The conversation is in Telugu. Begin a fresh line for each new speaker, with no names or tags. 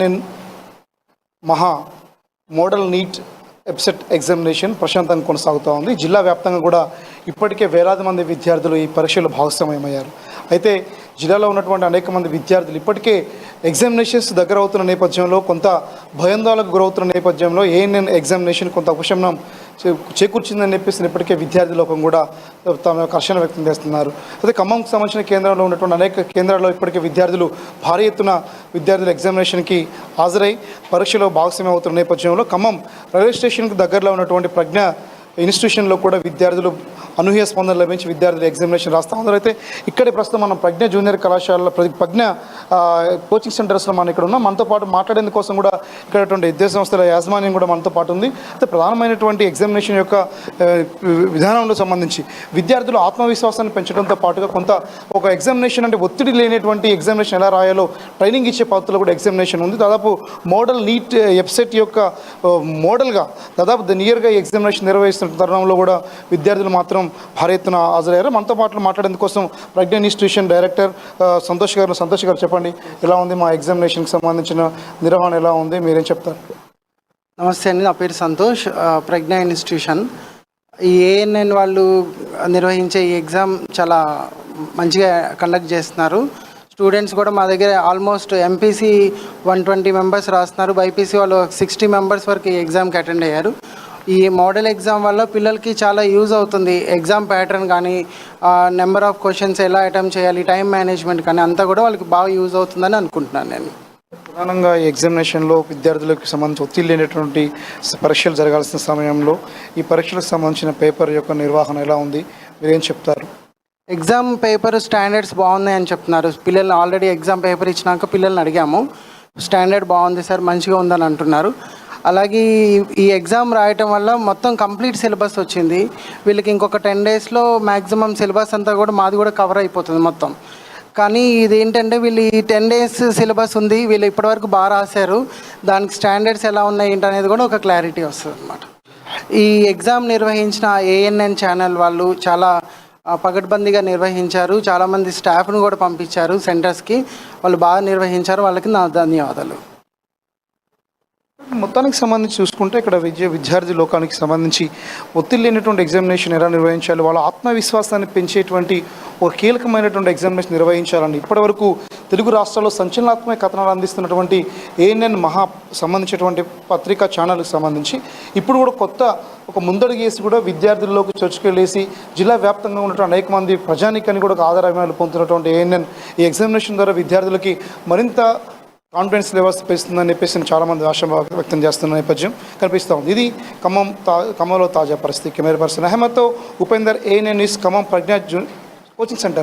నేను మహా మోడల్ నీట్ వెబ్సెట్ ఎగ్జామినేషన్ ప్రశాంతంగా కొనసాగుతూ ఉంది. జిల్లా వ్యాప్తంగా కూడా ఇప్పటికే వేలాది మంది విద్యార్థులు ఈ పరీక్షలో భాగస్వామ్యమయ్యారు. అయితే జిల్లాలో ఉన్నటువంటి అనేక మంది విద్యార్థులు ఇప్పటికే ఎగ్జామినేషన్స్ దగ్గర అవుతున్న నేపథ్యంలో, కొంత భయాందోళనకు గురవుతున్న నేపథ్యంలో ఏఎన్ఎన్ ఎగ్జామినేషన్ కొంత ఉపశమనం చేకూర్చిందని చెప్పేసి ఇప్పటికే విద్యార్థి లోకం కూడా తమ యొక్క హర్షణ వ్యక్తం చేస్తున్నారు. అయితే ఖమ్మంకు సంబంధించిన కేంద్రంలో ఉన్నటువంటి అనేక కేంద్రాల్లో ఇప్పటికే విద్యార్థులు భారీ ఎత్తున విద్యార్థులు ఎగ్జామినేషన్కి హాజరై పరీక్షలో భాగస్వామ్యం అవుతున్న నేపథ్యంలో ఖమ్మం రైల్వే స్టేషన్కు దగ్గరలో ఉన్నటువంటి ప్రజ్ఞ ఇన్స్టిట్యూషన్లో కూడా విద్యార్థులు అనూహ్య స్పందన లభించి విద్యార్థులు ఎగ్జామినేషన్ రాస్తూ ఉన్నారు. అయితే ఇక్కడే ప్రస్తుతం మనం ప్రజ్ఞ జూనియర్ కళాశాలలో ప్రజ్ఞ కోచింగ్ సెంటర్స్లో మనం ఇక్కడ ఉన్నాం. మనతో పాటు మాట్లాడేందుకు కోసం కూడా ఇక్కడ విద్యా సంస్థల యాజమాన్యం కూడా మనతో పాటు ఉంది. అయితే ప్రధానమైనటువంటి ఎగ్జామినేషన్ యొక్క విధానంలో సంబంధించి విద్యార్థులు ఆత్మవిశ్వాసాన్ని పెంచడంతో పాటుగా కొంత ఒక ఎగ్జామినేషన్ అంటే ఒత్తిడి లేనటువంటి ఎగ్జామినేషన్ ఎలా రాయాలో ట్రైనింగ్ ఇచ్చే పద్ధతిలో కూడా ఎగ్జామినేషన్ ఉంది. దాదాపు మోడల్ నీట్ వెబ్సైట్ యొక్క మోడల్గా దాదాపు నియర్గా ఎగ్జామినేషన్ నిర్వహిస్తున్న తరుణంలో కూడా విద్యార్థులు మాత్రం భారీ ఎత్తున హాజరయ్యారు. మనతో పాటు మాట్లాడేందుకోసం ప్రజ్ఞ ఇన్స్టిట్యూషన్ డైరెక్టర్ సంతోష్ గారు చెప్పండి, ఎలా ఉంది మా ఎగ్జామినేషన్కి సంబంధించిన నిర్వహణ ఎలా ఉంది, మీరేం చెప్తారు?
నమస్తే అండి, నా పేరు సంతోష్. ప్రజ్ఞ ఇన్స్టిట్యూషన్ ఈ ఏఎన్ఎన్ వాళ్ళు నిర్వహించే ఈ ఎగ్జామ్ చాలా మంచిగా కండక్ట్ చేస్తున్నారు. స్టూడెంట్స్ కూడా మా దగ్గర ఆల్మోస్ట్ ఎంపీసీ 120 మెంబర్స్ రాస్తున్నారు, బైపీసీ వాళ్ళు 60 మెంబర్స్ వరకు ఈ ఎగ్జామ్కి అటెండ్ అయ్యారు. ఈ మోడల్ ఎగ్జామ్ వల్ల పిల్లలకి చాలా యూజ్ అవుతుంది. ఎగ్జామ్ ప్యాటర్న్ కానీ, నెంబర్ ఆఫ్ క్వశ్చన్స్ ఎలా అటెంప్ట్ చేయాలి, టైం మేనేజ్మెంట్ కానీ అంతా కూడా వాళ్ళకి బాగా యూజ్ అవుతుందని అనుకుంటున్నాను నేను.
ప్రధానంగా ఈ ఎగ్జామినేషన్లో విద్యార్థులకు సంబంధించి ఒత్తిడి లేనటువంటి పరీక్షలు జరగాల్సిన సమయంలో ఈ పరీక్షలకు సంబంధించిన పేపర్ యొక్క నిర్వహణ ఎలా ఉంది, మీరేం చెప్తారు?
ఎగ్జామ్ పేపర్ స్టాండర్డ్స్ బాగున్నాయని చెప్తున్నారు. పిల్లల్ని ఆల్రెడీ ఎగ్జామ్ పేపర్ ఇచ్చినాక పిల్లల్ని అడిగాము, స్టాండర్డ్ బాగుంది సార్, మంచిగా ఉందని అంటున్నారు. అలాగే ఈ ఎగ్జామ్ రాయటం వల్ల మొత్తం కంప్లీట్ సిలబస్ వచ్చింది. వీళ్ళకి ఇంకొక 10 డేస్లో మ్యాక్సిమం సిలబస్ అంతా కూడా మాది కూడా కవర్ అయిపోతుంది మొత్తం. కానీ ఇది ఏంటంటే వీళ్ళు ఈ 10 డేస్ సిలబస్ ఉంది, వీళ్ళు ఇప్పటివరకు బాగా రాశారు, దానికి స్టాండర్డ్స్ ఎలా ఉన్నాయి ఏంటనేది కూడా ఒక క్లారిటీ వస్తుంది అన్నమాట. ఈ ఎగ్జామ్ నిర్వహించిన ఏఎన్ఎన్ ఛానల్ వాళ్ళు చాలా పకడ్బందీగా నిర్వహించారు. చాలామంది స్టాఫ్ను కూడా పంపించారు సెంటర్స్కి, వాళ్ళు బాగా నిర్వహించారు, వాళ్ళకి నా ధన్యవాదాలు.
మొత్తానికి సంబంధించి చూసుకుంటే ఇక్కడ విద్యార్థి లోకానికి సంబంధించి ఒత్తిడి లేనటువంటి ఎగ్జామినేషన్ ఎలా నిర్వహించాలి, వాళ్ళ ఆత్మవిశ్వాసాన్ని పెంచేటువంటి ఒక కీలకమైనటువంటి ఎగ్జామినేషన్ నిర్వహించాలని ఇప్పటివరకు తెలుగు రాష్ట్రాల్లో సంచలనాత్మక కథనాలు అందిస్తున్నటువంటి ఏఎన్ఎన్ మహా సంబంధించినటువంటి పత్రికా ఛానల్కి సంబంధించి ఇప్పుడు కూడా కొత్త ఒక ముందడుగు వేసి కూడా విద్యార్థుల్లోకి చర్చకెళ్ళేసి జిల్లా వ్యాప్తంగా ఉన్నటువంటి అనేక మంది ప్రజానికాన్ని కూడా ఆధారమైన పొందుతున్నటువంటి ఏఎన్ఎన్ ఈ ఎగ్జామినేషన్ ద్వారా విద్యార్థులకి మరింత కాన్ఫిడెన్స్ లెవెల్స్ పెంచుతుందని చెప్పేసి చాలామంది ఆశ వ్యక్తం చేస్తున్న నేపథ్యం కనిపిస్తూ ఉంది. ఇది ఖమ్మంలో తాజా పరిస్థితి. కెమెరా పర్సన్ అహ్మద్తో Upender, ANN news, Khammam Pragna coaching centre.